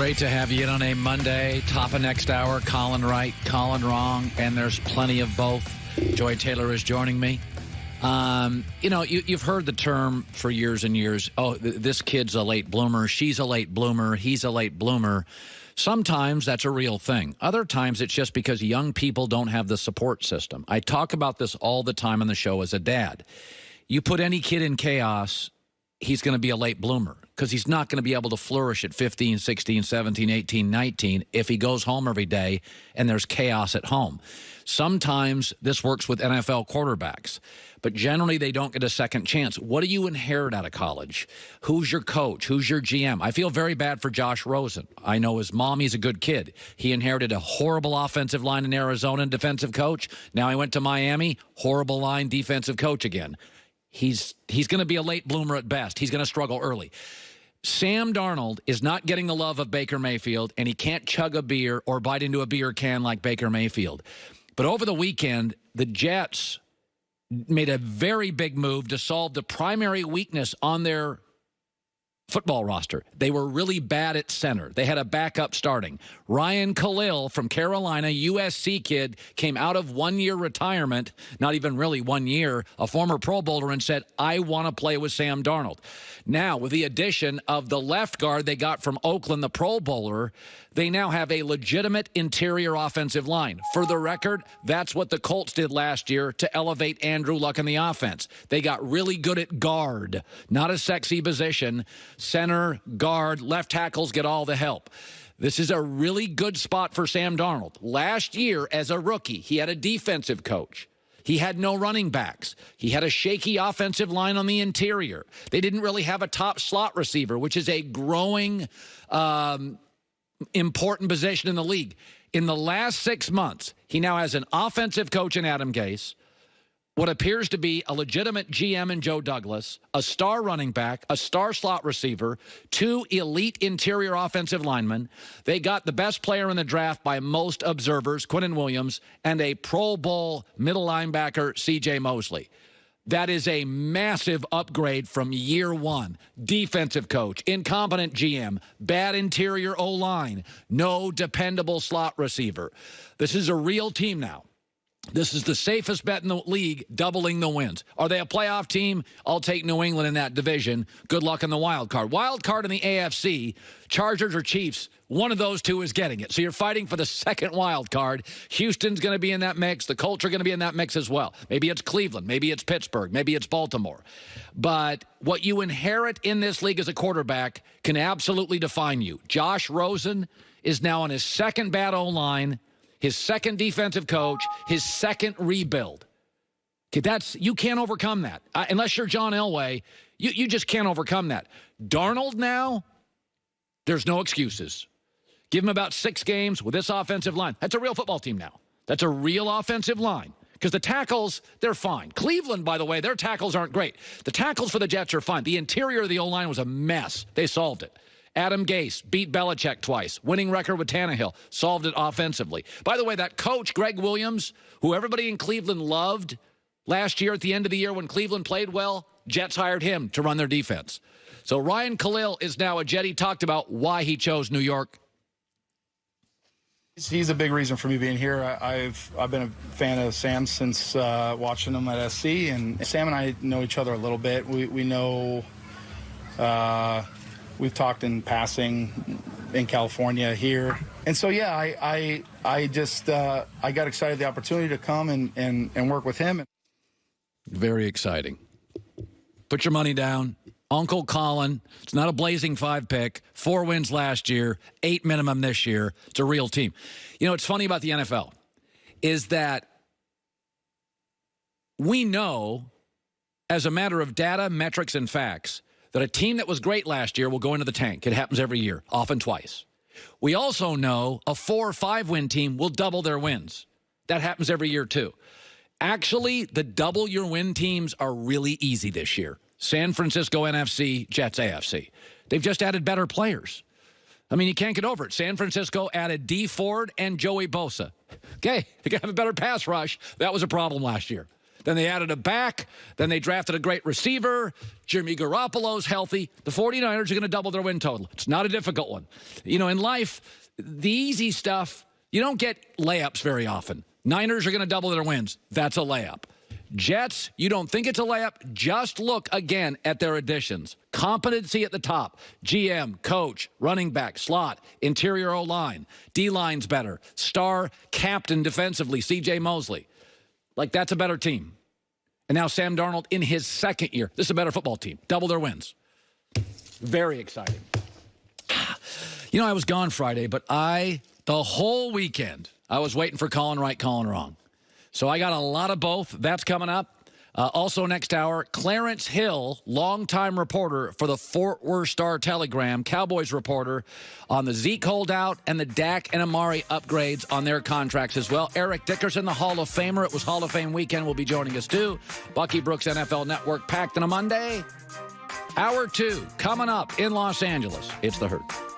Great to have you in on a Monday. Top of next hour, Colin right, Colin wrong, and there's plenty of both. Joy Taylor is joining me. You've heard the term for years and years, this kid's a late bloomer, she's a late bloomer, he's a late bloomer. Sometimes that's a real thing. Other times it's just because young people don't have the support system. I talk about this all the time on the show as a dad. You put any kid in chaos, he's going to be a late bloomer because he's not going to be able to flourish at 15, 16, 17, 18, 19 if he goes home every day and there's chaos at home. Sometimes this works with NFL quarterbacks, but generally they don't get a second chance. What do you inherit out of college? Who's your coach? Who's your GM? I feel very bad for Josh Rosen. I know his mom, he's a good kid. He inherited a horrible offensive line in Arizona and defensive coach. Now he went to Miami, horrible line, defensive coach again. He's going to be a late bloomer at best. He's going to struggle early. Samm Darnold is not getting the love of Baker Mayfield, and he can't chug a beer or bite into a beer can like Baker Mayfield. But over the weekend, the Jets made a very big move to solve the primary weakness on their football roster. They were really bad at center. They had a backup starting. Ryan Khalil from Carolina, USC kid, came out of one-year retirement, not even really 1 year, a former Pro Bowler, and said, I want to play with Samm Darnold. Now, with the addition of the left guard they got from Oakland, the Pro Bowler, they now have a legitimate interior offensive line. For the record, that's what the Colts did last year to elevate Andrew Luck in the offense. They got really good at guard, not a sexy position. Center, guard, left tackles get all the help. This is a really good spot for Samm Darnold. Last year, as a rookie, he had a defensive coach. He had no running backs. He had a shaky offensive line on the interior. They didn't really have a top slot receiver, which is a growing, important position in the league. In the last 6 months, he now has an offensive coach in Adam Gase, what appears to be a legitimate GM in Joe Douglas, a star running back, a star slot receiver, 2 elite interior offensive linemen. They got the best player in the draft by most observers, Quinnen Williams, and a Pro Bowl middle linebacker, C.J. Mosley. That is a massive upgrade from year one. Defensive coach, incompetent GM, bad interior O-line, no dependable slot receiver. This is a real team now. This is the safest bet in the league, doubling the wins. Are they a playoff team? I'll take New England in that division. Good luck in the wild card. Wild card in the AFC, Chargers or Chiefs, one of those two is getting it. So you're fighting for the second wild card. Houston's going to be in that mix. The Colts are going to be in that mix as well. Maybe it's Cleveland. Maybe it's Pittsburgh. Maybe it's Baltimore. But what you inherit in this league as a quarterback can absolutely define you. Josh Rosen is now on his second bad O-line, his second defensive coach, his second rebuild. Okay, you can't overcome that. Unless you're John Elway, you just can't overcome that. Darnold now, there's no excuses. Give him about 6 games with this offensive line. That's a real football team now. That's a real offensive line. Because the tackles, they're fine. Cleveland, by the way, their tackles aren't great. The tackles for the Jets are fine. The interior of the O-line was a mess. They solved it. Adam Gase beat Belichick twice. Winning record with Tannehill. Solved it offensively. By the way, that coach, Greg Williams, who everybody in Cleveland loved last year at the end of the year when Cleveland played well, Jets hired him to run their defense. So Ryan Khalil is now a Jet. He talked about why he chose New York. He's a big reason for me being here. I've been a fan of Samm since watching him at SC, and Samm and I know each other a little bit. We know... We've talked in passing in California here. And so, yeah, I got excited the opportunity to come and work with him. Very exciting. Put your money down. Uncle Colin, it's not a blazing 5 pick, 4 wins last year, 8 minimum this year. It's a real team. You know, what's funny about the NFL is that we know, as a matter of data, metrics, and facts, that a team that was great last year will go into the tank. It happens every year, often twice. We also know a 4 or 5 win team will double their wins. That happens every year, too. Actually, the double your win teams are really easy this year. San Francisco NFC, Jets AFC. They've just added better players. I mean, you can't get over it. San Francisco added D. Ford and Joey Bosa. Okay, they got to have a better pass rush. That was a problem last year. Then they added a back. Then they drafted a great receiver. Jimmy Garoppolo's healthy. The 49ers are going to double their win total. It's not a difficult one. You know, in life, the easy stuff, you don't get layups very often. Niners are going to double their wins. That's a layup. Jets, you don't think it's a layup? Just look again at their additions. Competency at the top. GM, coach, running back, slot, interior O-line. D-line's better. Star captain defensively, C.J. Mosley. Like, that's a better team. And now Samm Darnold in his second year. This is a better football team. Double their wins. Very exciting. You know, I was gone Friday, but the whole weekend, I was waiting for Colin Right, Colin Wrong. So I got a lot of both. That's coming up. Also next hour, Clarence Hill, longtime reporter for the Fort Worth Star-Telegram, Cowboys reporter, on the Zeke holdout and the Dak and Amari upgrades on their contracts as well. Eric Dickerson, the Hall of Famer. It was Hall of Fame weekend, will be joining us too. Bucky Brooks NFL Network packed on a Monday. Hour 2 coming up in Los Angeles. It's The Herd.